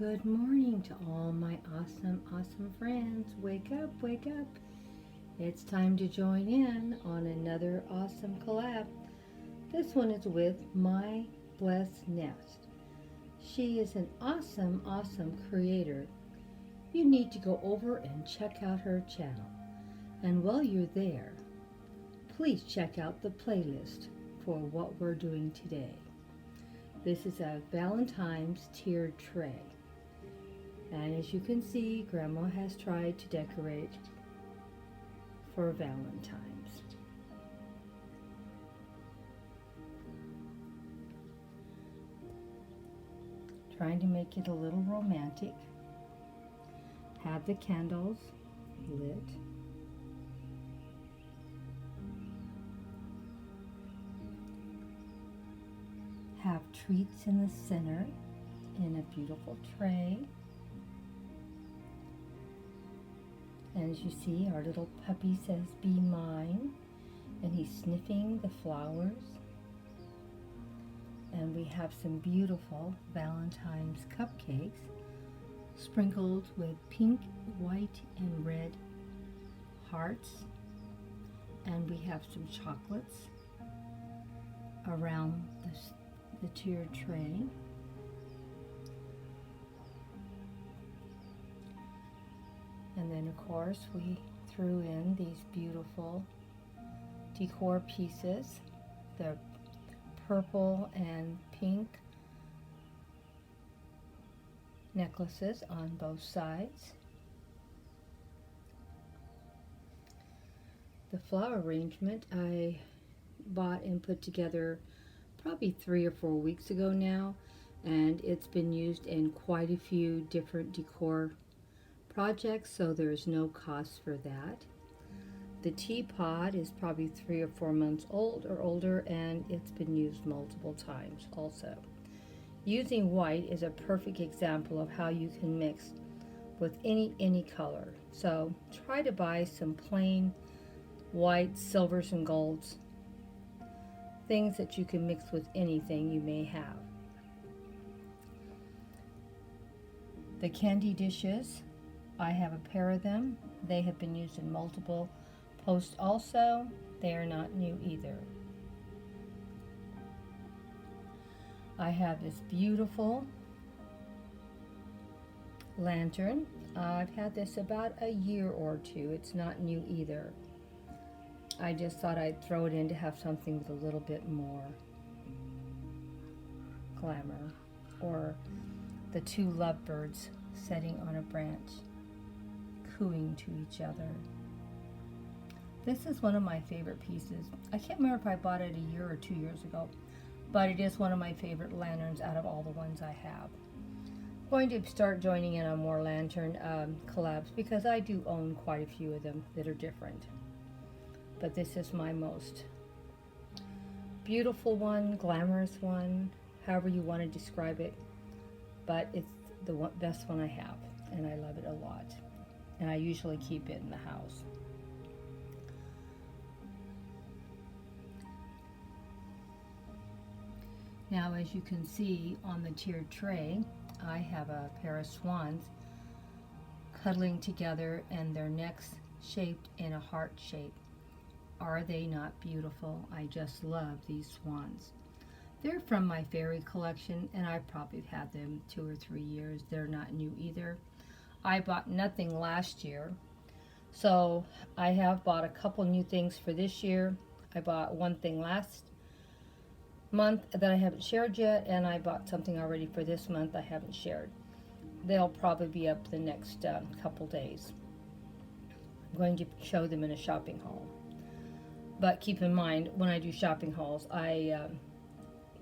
Good morning to all my awesome friends. Wake up, wake up. It's time to join in on another awesome collab. This one is with My Blessed Nest. She is an awesome creator. You need to go over and check out her channel. And while you're there, please check out the playlist for what we're doing today. This is a Valentine's tiered tray. And as you can see, Grandma has tried to decorate for Valentine's. Trying to make it a little romantic. Have the candles lit. Have treats in the center in a beautiful tray. And as you see, our little puppy says, "Be mine," and he's sniffing the flowers. And we have some beautiful Valentine's cupcakes sprinkled with pink, white, and red hearts. And we have some chocolates around the tiered tray. And then of course we threw in these beautiful decor pieces, the purple and pink necklaces on both sides. The flower arrangement I bought and put together probably 3 or 4 weeks ago now, and it's been used in quite a few different decor projects, so there's no cost for that. The teapot is probably 3 or 4 months old or older, and it's been used multiple times also. Using white is a perfect example of how you can mix with any color. So try to buy some plain white, silvers, and golds, things that you can mix with anything you may have. The candy dishes, I have a pair of them. They have been used in multiple posts also. They are not new either. I have this beautiful lantern. I've had this about a year or two. It's not new either. I just thought I'd throw it in to have something with a little bit more glamour. Or the two lovebirds sitting on a branch, cooing to each other. This is one of my favorite pieces. I can't remember if I bought it a year or 2 years ago, but it is one of my favorite lanterns out of all the ones I have. I'm going to start joining in on more lantern collabs because I do own quite a few of them that are different. But this is my most beautiful one, glamorous one, however you want to describe it. But it's the best one I have, and I love it a lot. And I usually keep it in the house. Now, as you can see on the tiered tray, I have a pair of swans cuddling together and their necks shaped in a heart shape. Are they not beautiful? I just love these swans. They're from my fairy collection, and I've probably had them 2 or 3 years. They're not new either. I bought nothing last year, so I have bought a couple new things for this year. I bought one thing last month that I haven't shared yet, and I bought something already for this month I haven't shared. They'll probably be up the next couple days. I'm going to show them in a shopping haul. But keep in mind, when I do shopping hauls, I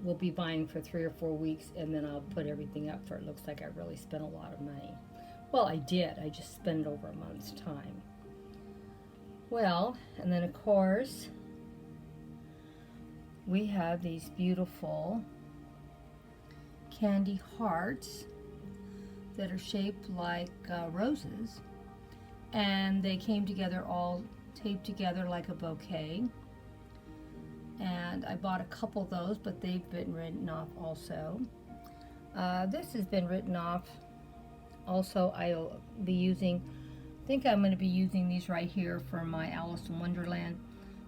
will be buying for 3 or 4 weeks, and then I'll put everything up for it looks like I really spent a lot of money. Well, I did. I just spent it over a month's time. Well, and then of course, we have these beautiful candy hearts that are shaped like roses, and they came together all taped together like a bouquet. And I bought a couple of those, but they've been written off also. This has been written off Also, I'll be using, I think I'm going to be using these right here for my Alice in Wonderland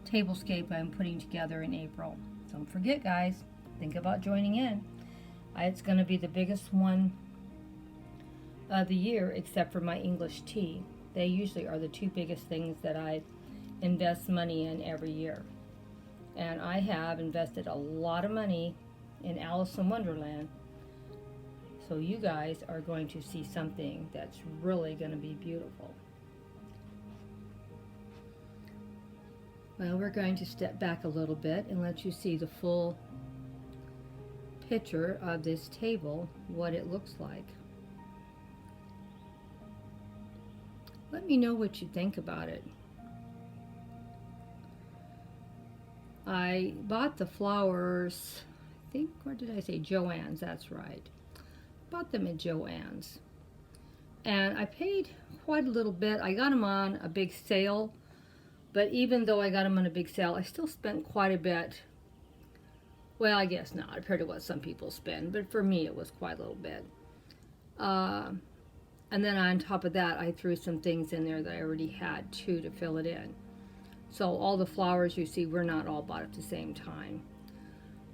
tablescape I'm putting together in April. Don't forget, guys, think about joining in. It's going to be the biggest one of the year, except for my English tea. They usually are the two biggest things that I invest money in every year. And I have invested a lot of money in Alice in Wonderland. So you guys are going to see something that's really going to be beautiful. Well, we're going to step back a little bit and let you see the full picture of this table, what it looks like. Let me know what you think about it. I bought the flowers, I think, where did I say? Joann's, that's right. Bought them at Joann's. And I paid quite a little bit. I got them on a big sale, but even though I got them on a big sale, I still spent quite a bit. Well, I guess not, compared to what some people spend, but for me it was quite a little bit. And then on top of that, I threw some things in there that I already had too to fill it in. So all the flowers you see were not all bought at the same time.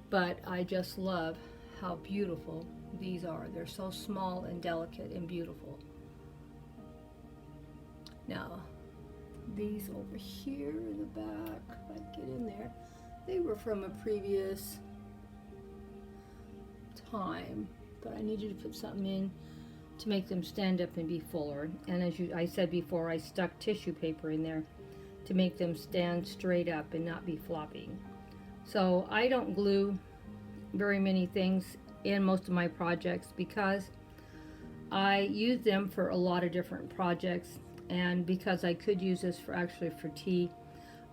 But I just love how beautiful these are. They're so small and delicate and beautiful. Now, these over here in the back, if I get in there, they were from a previous time, but I needed to put something in to make them stand up and be fuller. And as I said before, I stuck tissue paper in there to make them stand straight up and not be flopping. So I don't glue very many things in most of my projects because I use them for a lot of different projects, and because I could use this for tea,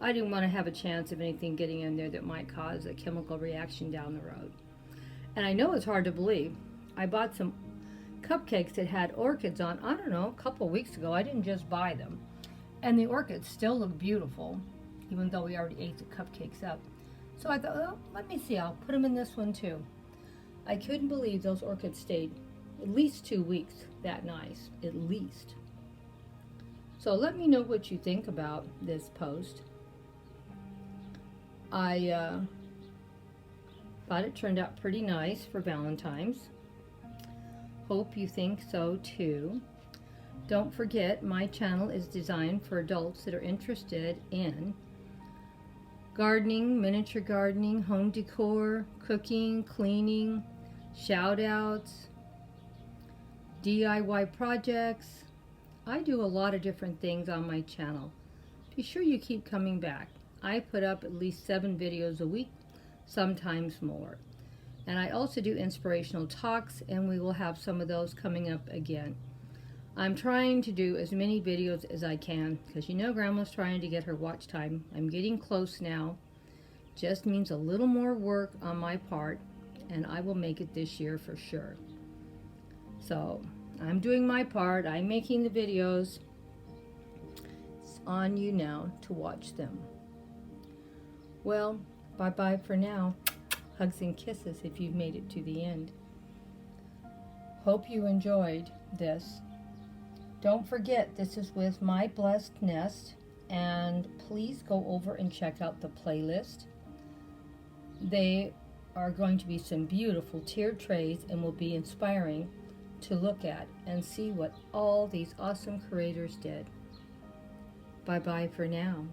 I didn't want to have a chance of anything getting in there that might cause a chemical reaction down the road. And I know it's hard to believe. I bought some cupcakes that had orchids on, I don't know, a couple weeks ago. I didn't just buy them. And the orchids still look beautiful, even though we already ate the cupcakes up. So I thought, well, let me see, I'll put them in this one too. I couldn't believe those orchids stayed at least 2 weeks that nice, at least. So let me know what you think about this post. I thought it turned out pretty nice for Valentine's. Hope you think so too. Don't forget, my channel is designed for adults that are interested in gardening, miniature gardening, home decor, cooking, cleaning, shout outs, DIY projects. I do a lot of different things on my channel. Be sure you keep coming back. I put up at least 7 videos a week, sometimes more. And I also do inspirational talks, and we will have some of those coming up again. I'm trying to do as many videos as I can, because you know Grandma's trying to get her watch time. I'm getting close now. Just means a little more work on my part, and I will make it this year for sure. So, I'm doing my part. I'm making the videos. It's on you now to watch them. Well, bye-bye for now. Hugs and kisses if you've made it to the end. Hope you enjoyed this. Don't forget, this is with My Blessed Nest, and please go over and check out the playlist. They are going to be some beautiful tiered trays and will be inspiring to look at and see what all these awesome creators did. Bye-bye for now.